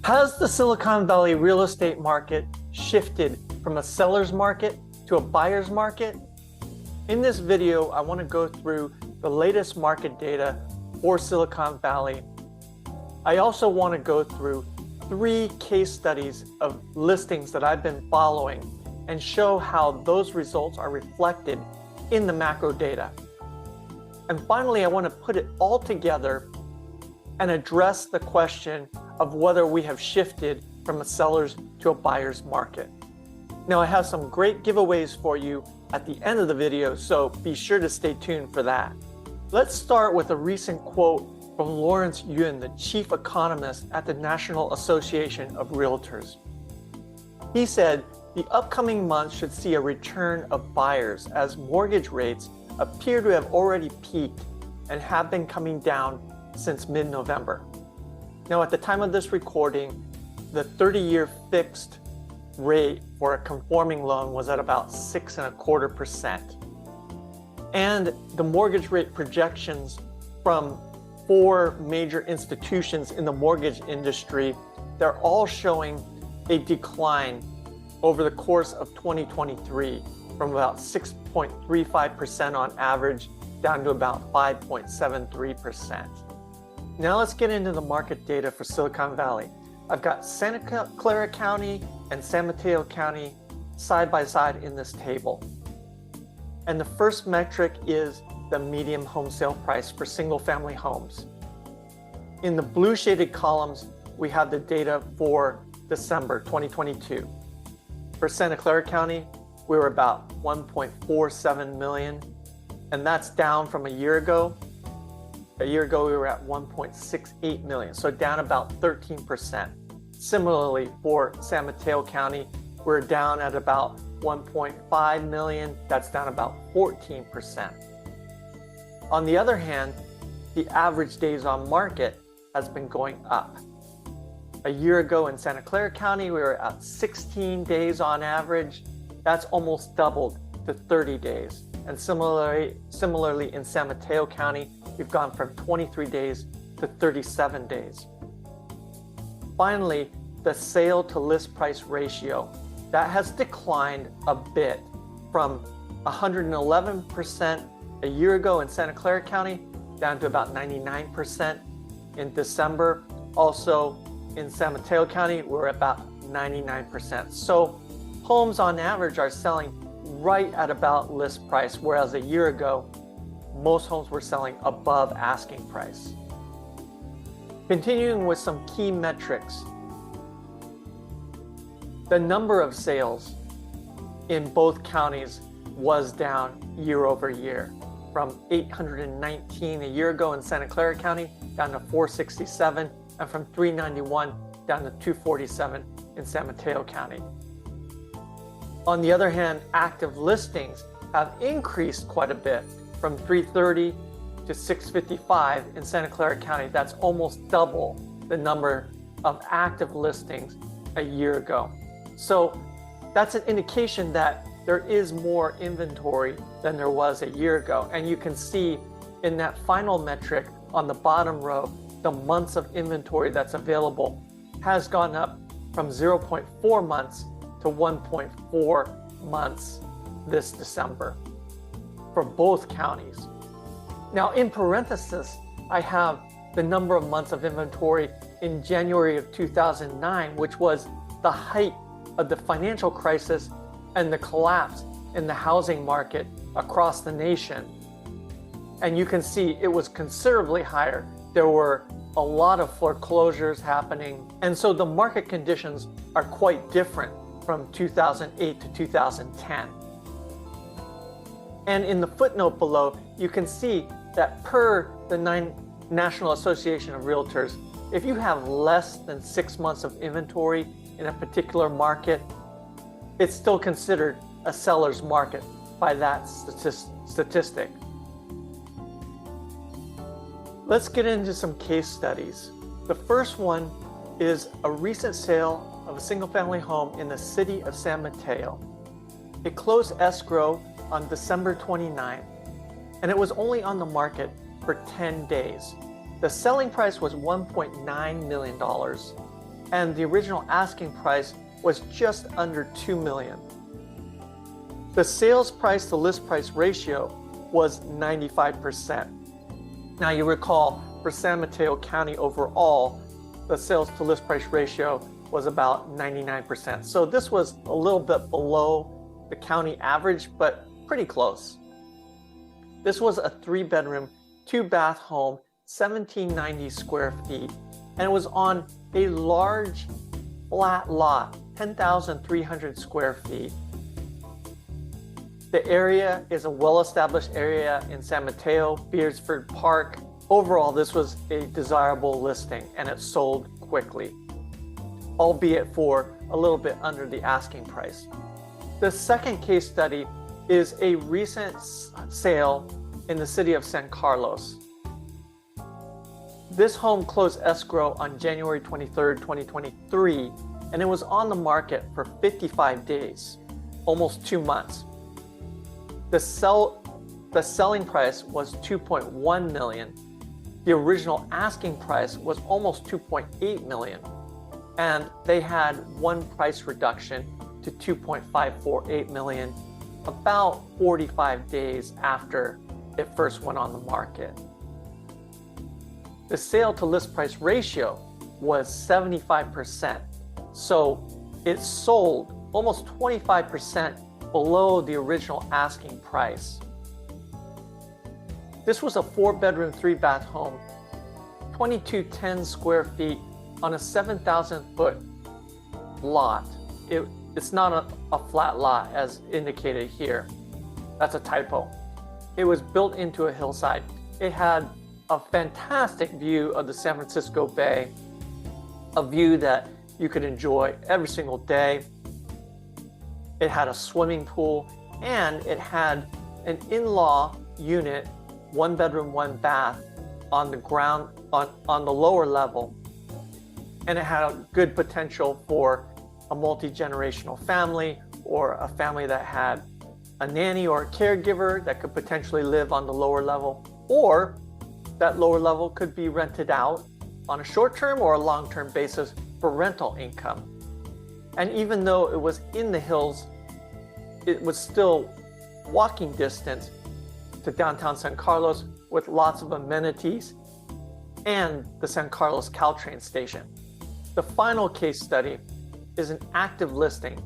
Has the Silicon Valley real estate market shifted from a seller's market to a buyer's market? In this video, I want to go through the latest market data for Silicon Valley. I also want to go through 3 case studies of listings that I've been following and show how those results are reflected in the macro data. And finally, I want to put it all together and address the question of whether we have shifted from a seller's to a buyer's market. Now, I have some great giveaways for you at the end of the video, so be sure to stay tuned for that. Let's start with a recent quote from Lawrence Yun, the chief economist at the National Association of Realtors. He said, "The upcoming months should see a return of buyers as mortgage rates appear to have already peaked and have been coming down since mid-November." Now, at the time of this recording, the 30-year fixed rate for a conforming loan was at about 6.25%. And the mortgage rate projections from 4 major institutions in the mortgage industry, they're all showing a decline over the course of 2023 from about 6.35% on average down to about 5.73%. Now let's get into the market data for Silicon Valley. I've got Santa Clara County and San Mateo County side by side in this table. And the first metric is the median home sale price for single family homes. In the blue shaded columns, we have the data for December 2022. For Santa Clara County, we were about 1.47 million, and that's down from a year ago. A year ago, we were at 1.68 million, so down about 13%. Similarly, for San Mateo County, we're down at about 1.5 million. That's down about 14%. On the other hand, the average days on market has been going up. A year ago in Santa Clara County, we were at 16 days on average. That's almost doubled to 30 days. And similarly in San Mateo County, we've gone from 23 days to 37 days. Finally, the sale to list price ratio, that has declined a bit from 111% a year ago in Santa Clara County down to about 99% in December. Also in San Mateo County, we're about 99%. So homes on average are selling right at about list price, whereas a year ago, most homes were selling above asking price. Continuing with some key metrics, the number of sales in both counties was down year over year, from 819 a year ago in Santa Clara County down to 467, and from 391 down to 247 in San Mateo County. On the other hand, active listings have increased quite a bit from 330 to 655 in Santa Clara County. That's almost double the number of active listings a year ago. So that's an indication that there is more inventory than there was a year ago. And you can see in that final metric on the bottom row, the months of inventory that's available has gone up from 0.4 months to 1.4 months this December for both counties. Now, in parentheses, I have the number of months of inventory in January of 2009, which was the height of the financial crisis and the collapse in the housing market across the nation. And you can see it was considerably higher. There were a lot of foreclosures happening. And so the market conditions are quite different from 2008 to 2010. And in the footnote below, you can see that per the National Association of Realtors, if you have less than 6 months of inventory in a particular market, it's still considered a seller's market by that statistic. Let's get into some case studies. The first one is a recent sale of a single-family home in the city of San Mateo. It closed escrow on December 29th, and it was only on the market for 10 days. The selling price was $1.9 million, and the original asking price was just under $2 million. The sales price to list price ratio was 95%. Now you recall, for San Mateo County overall, the sales to list price ratio was about 99%. So this was a little bit below the county average, but pretty close. This was a 3-bedroom, 2-bath home, 1,790 square feet, and it was on a large flat lot, 10,300 square feet. The area is a well-established area in San Mateo, Beardsford Park. Overall, this was a desirable listing and it sold quickly, albeit for a little bit under the asking price. The second case study is a recent sale in the city of San Carlos. This home closed escrow on January 23rd, 2023, and it was on the market for 55 days, almost 2 months. The selling price was $2.1 million. The original asking price was almost $2.8 million, and they had one price reduction to $2.548 million about 45 days after it first went on the market. The sale to list price ratio was 75%, so it sold almost 25% below the original asking price. This was a 4-bedroom, 3-bath home, 2,210 square feet on a 7,000-foot lot. It's not a flat lot as indicated here. That's a typo. It was built into a hillside. It had a fantastic view of the San Francisco Bay, a view that you could enjoy every single day. It had a swimming pool, and it had an in-law unit, 1 bedroom, 1 bath on the ground, on the lower level. And it had a good potential for a multi-generational family, or a family that had a nanny or a caregiver that could potentially live on the lower level, or that lower level could be rented out on a short-term or a long-term basis for rental income. And even though it was in the hills, it was still walking distance to downtown San Carlos with lots of amenities and the San Carlos Caltrain station. The final case study is an active listing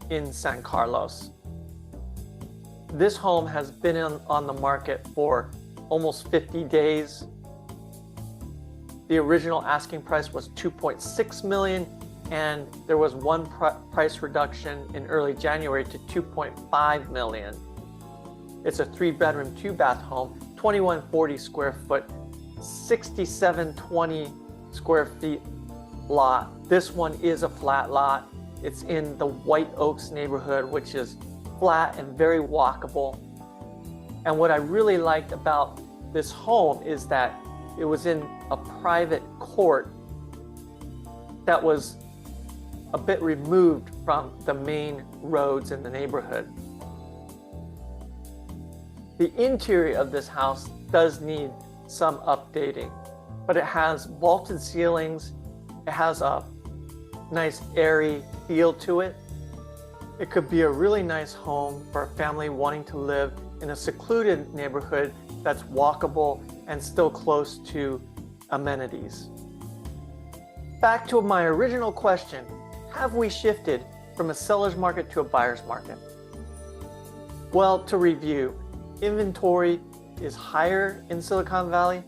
in San Carlos. This home has been on the market for almost 50 days. The original asking price was $2.6 million, and there was one price reduction in early January to $2.5 million. It's a 3-bedroom, 2-bath home, 2,140 square foot, 6,720 square feet lot. This one is a flat lot. It's in the White Oaks neighborhood, which is flat and very walkable. And what I really liked about this home is that it was in a private court that was a bit removed from the main roads in the neighborhood. The interior of this house does need some updating, but it has vaulted ceilings. It has a nice airy feel to it. It could be a really nice home for a family wanting to live in a secluded neighborhood that's walkable and still close to amenities. Back to my original question, have we shifted from a seller's market to a buyer's market? Well, to review, inventory is higher in Silicon Valley,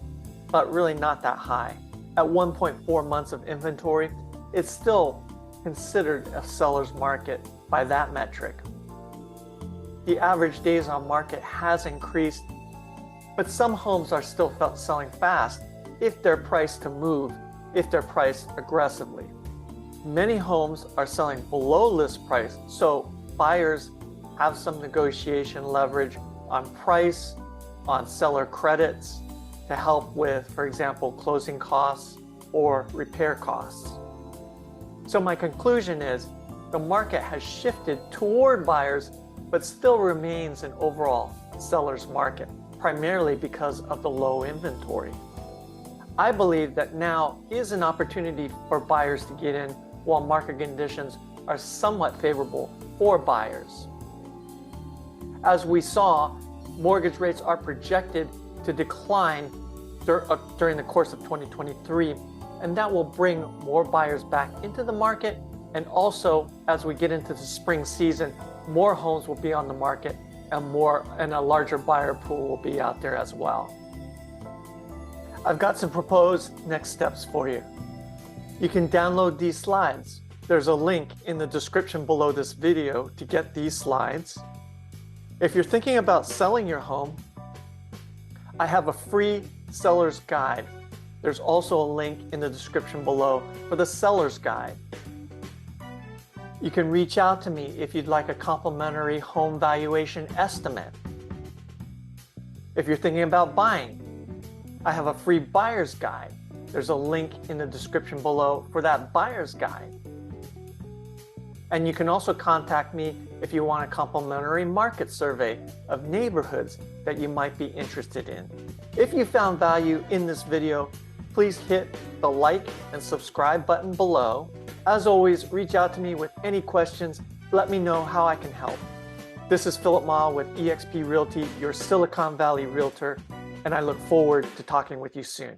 but really not that high. At 1.4 months of inventory, it's still considered a seller's market by that metric. The average days on market has increased, but some homes are still selling fast if they're priced to move, if they're priced aggressively. Many homes are selling below list price, so buyers have some negotiation leverage on price, on seller credits to help with, for example, closing costs or repair costs. So my conclusion is the market has shifted toward buyers, but still remains an overall seller's market, primarily because of the low inventory. I believe that now is an opportunity for buyers to get in while market conditions are somewhat favorable for buyers. As we saw, mortgage rates are projected to decline during the course of 2023, and that will bring more buyers back into the market. And also, as we get into the spring season, more homes will be on the market and a larger buyer pool will be out there as well. I've got some proposed next steps for you. You can download these slides. There's a link in the description below this video to get these slides. If you're thinking about selling your home, I have a free seller's guide. There's also a link in the description below for the seller's guide. You can reach out to me if you'd like a complimentary home valuation estimate. If you're thinking about buying, I have a free buyer's guide. There's a link in the description below for that buyer's guide. And you can also contact me if you want a complimentary market survey of neighborhoods that you might be interested in. If you found value in this video, please hit the like and subscribe button below. As always, reach out to me with any questions. Let me know how I can help. This is Philip Ma with eXp Realty, your Silicon Valley Realtor, and I look forward to talking with you soon.